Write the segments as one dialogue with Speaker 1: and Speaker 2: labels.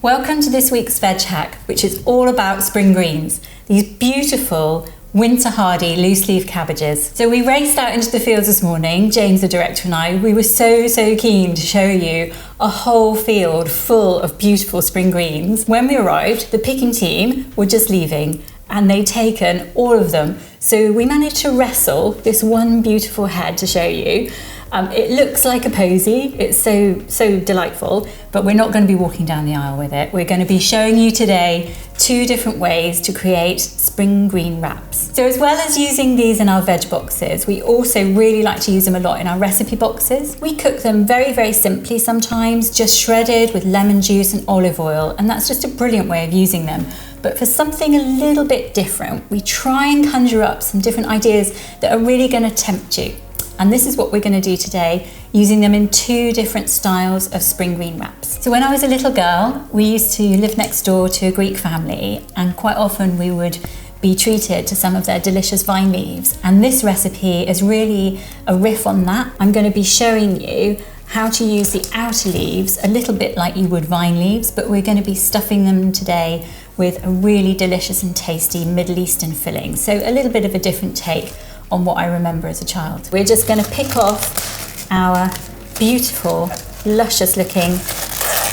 Speaker 1: Welcome to this week's veg hack, which is all about spring greens, these beautiful winter hardy loose leaf cabbages. So we raced out into the fields this morning, James the director and I. We were so keen to show you a whole field full of beautiful spring greens. When we arrived, the picking team were just leaving and they'd taken all of them. So we managed to wrestle this one beautiful head to show you. It looks like a posy, it's so delightful, but we're not going to be walking down the aisle with it. We're going to be showing you today 2 different ways to create spring green wraps. So as well as using these in our veg boxes, we also really like to use them a lot in our recipe boxes. We cook them very simply sometimes, just shredded with lemon juice and olive oil, and that's just a brilliant way of using them. But for something a little bit different, we try and conjure up some different ideas that are really going to tempt you. And this is what we're going to do today, using them in 2 different styles of spring green wraps. So when I was a little girl, we used to live next door to a Greek family, and quite often we would be treated to some of their delicious vine leaves. And this recipe is really a riff on that. I'm going to be showing you how to use the outer leaves a little bit like you would vine leaves, but we're going to be stuffing them today with a really delicious and tasty Middle Eastern filling. So a little bit of a different take on what I remember as a child. We're just going to pick off our beautiful, luscious looking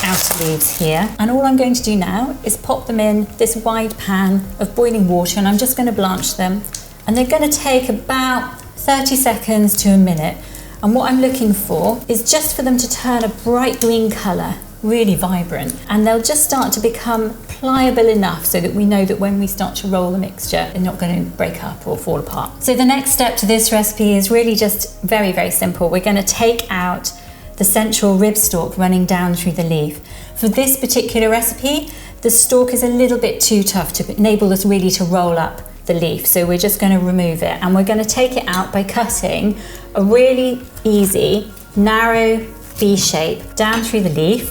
Speaker 1: outer leaves here. And all I'm going to do now is pop them in this wide pan of boiling water, and I'm just going to blanch them. And they're going to take about 30 seconds to a minute. And what I'm looking for is just for them to turn a bright green colour, really vibrant, and they'll just start to become pliable enough so that we know that when we start to roll the mixture, they're not going to break up or fall apart. So the next step to this recipe is really just very simple. We're going to take out the central rib stalk running down through the leaf. For this particular recipe, the stalk is a little bit too tough to enable us really to roll up the leaf, so we're just going to remove it, and we're going to take it out by cutting a really easy narrow V shape down through the leaf.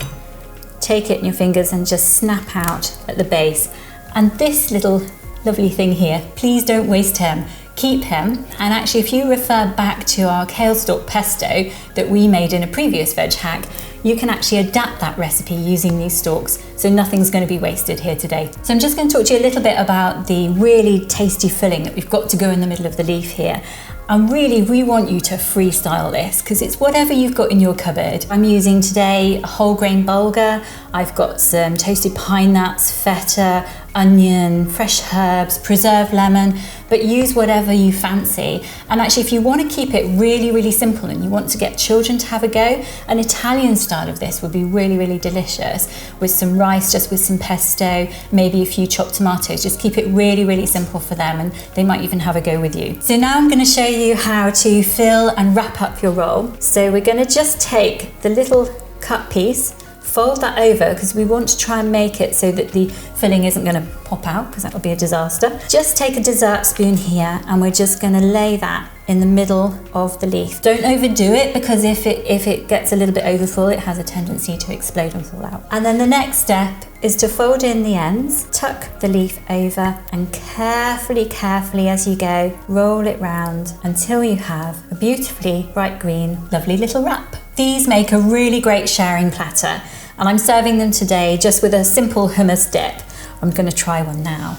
Speaker 1: Take it in your fingers and just snap out at the base. And this little lovely thing here, please don't waste him. Keep him, and actually if you refer back to our kale stalk pesto that we made in a previous veg hack, you can actually adapt that recipe using these stalks, so nothing's going to be wasted here today. So I'm just going to talk to you a little bit about the really tasty filling that we've got to go in the middle of the leaf here. And really, we want you to freestyle this because it's whatever you've got in your cupboard. I'm using today a whole grain bulgur. I've got some toasted pine nuts, feta, onion, fresh herbs, preserved lemon, but use whatever you fancy. And actually, if you want to keep it really simple and you want to get children to have a go, an Italian style of this would be really delicious with some rice, just with some pesto, maybe a few chopped tomatoes. Just keep it really simple for them, and they might even have a go with you. So now I'm going to show you how to fill and wrap up your roll. So we're going to just take the little cut piece, fold that over because we want to try and make it so that the filling isn't going to pop out, because that would be a disaster. Just take a dessert spoon here, and we're just going to lay that in the middle of the leaf. Don't overdo it, because if it gets a little bit overfull, it has a tendency to explode and fall out. And then the next step is to fold in the ends, tuck the leaf over, and carefully as you go, roll it round until you have a beautifully bright green, lovely little wrap. These make a really great sharing platter, and I'm serving them today just with a simple hummus dip. I'm going to try one now.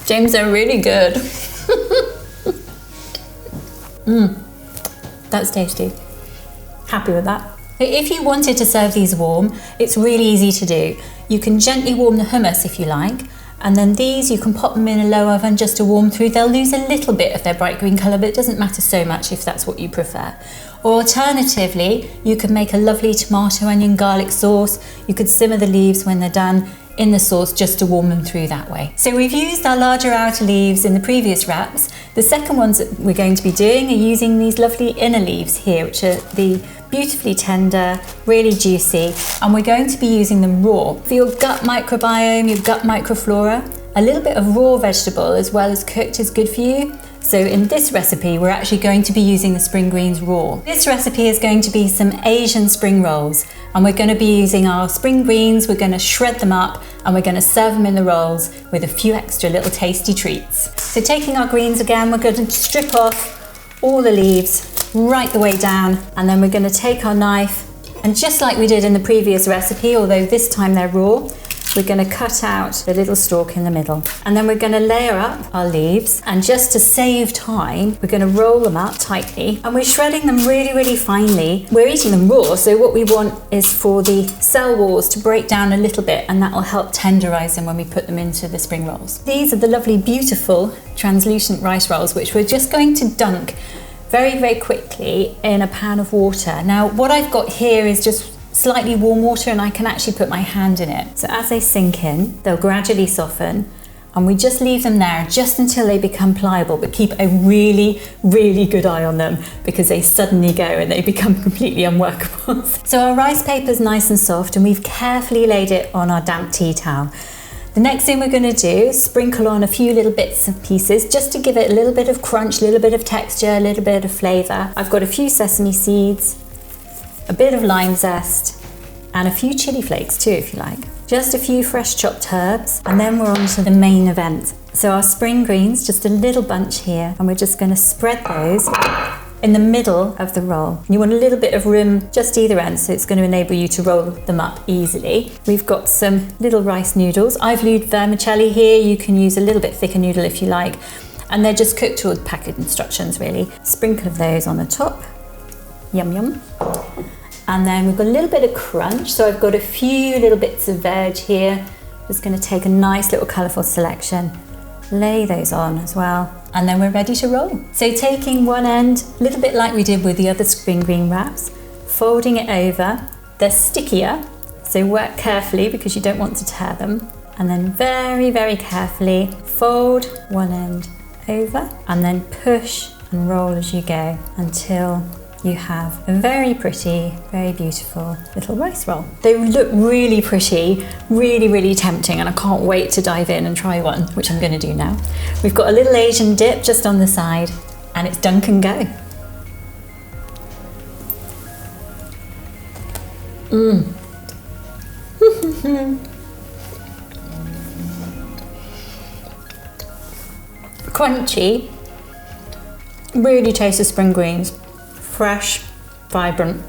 Speaker 1: James, they're really good. That's tasty. Happy with that. If you wanted to serve these warm, it's really easy to do. You can gently warm the hummus if you like, and then these you can pop them in a low oven just to warm through. They'll lose a little bit of their bright green colour, but it doesn't matter so much if that's what you prefer. Or alternatively, you could make a lovely tomato, onion, garlic sauce. You could simmer the leaves when they're done in the sauce just to warm them through that way. So we've used our larger outer leaves in the previous wraps. The second ones that we're going to be doing are using these lovely inner leaves here, which are the beautifully tender, really juicy, and we're going to be using them raw. For your gut microbiome, your gut microflora, a little bit of raw vegetable as well as cooked is good for you. So in this recipe, we're actually going to be using the spring greens raw. This recipe is going to be some Asian spring rolls, and we're going to be using our spring greens, we're going to shred them up, and we're going to serve them in the rolls with a few extra little tasty treats. So taking our greens again, we're going to strip off all the leaves right the way down. And then we're going to take our knife, and just like we did in the previous recipe, although this time they're raw, we're going to cut out the little stalk in the middle. And then we're going to layer up our leaves, and just to save time, we're going to roll them up tightly, and we're shredding them really, really finely. We're eating them raw, so what we want is for the cell walls to break down a little bit, and that will help tenderize them when we put them into the spring rolls. These are the lovely, beautiful, translucent rice rolls, which we're just going to dunk very, very quickly in a pan of water. Now, what I've got here is just slightly warm water, and I can actually put my hand in it. So as they sink in, they'll gradually soften, and we just leave them there just until they become pliable, but keep a really, really good eye on them, because they suddenly go and they become completely unworkable. So our rice paper's nice and soft, and we've carefully laid it on our damp tea towel. The next thing we're going to do is sprinkle on a few little bits and pieces just to give it a little bit of crunch, a little bit of texture, a little bit of flavour. I've got a few sesame seeds, a bit of lime zest, and a few chili flakes too, if you like. Just a few fresh chopped herbs, and then we're on to the main event. So our spring greens, just a little bunch here, and we're just going to spread those in the middle of the roll. You want a little bit of room just either end, so it's going to enable you to roll them up easily. We've got some little rice noodles. I've used vermicelli here. You can use a little bit thicker noodle if you like, and they're just cooked to packet instructions really. Sprinkle of those on the top. Yum yum. And then we've got a little bit of crunch, so I've got a few little bits of veg here. Just going to take a nice little colourful selection, lay those on as well, and then we're ready to roll. So taking one end, a little bit like we did with the other spring green wraps, folding it over. They're stickier, so work carefully because you don't want to tear them. And then very, very carefully fold one end over, and then push and roll as you go until you have a very pretty, very beautiful little rice roll. They look really pretty, really, really tempting, and I can't wait to dive in and try one, which I'm going to do now. We've got a little Asian dip just on the side, and it's dunk and go. Crunchy, really taste the spring greens. Fresh, vibrant.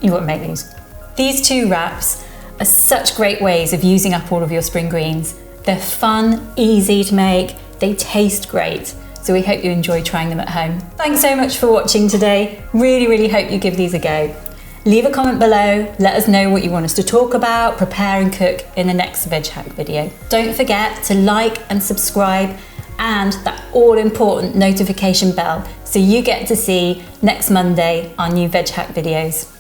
Speaker 1: You wouldn't make these. These two wraps are such great ways of using up all of your spring greens. They're fun, easy to make, they taste great. So we hope you enjoy trying them at home. Thanks so much for watching today. Really, really hope you give these a go. Leave a comment below, let us know what you want us to talk about, prepare and cook in the next Veg Hack video. Don't forget to like and subscribe, and that all-important notification bell so you get to see next Monday our new Veg Hack videos.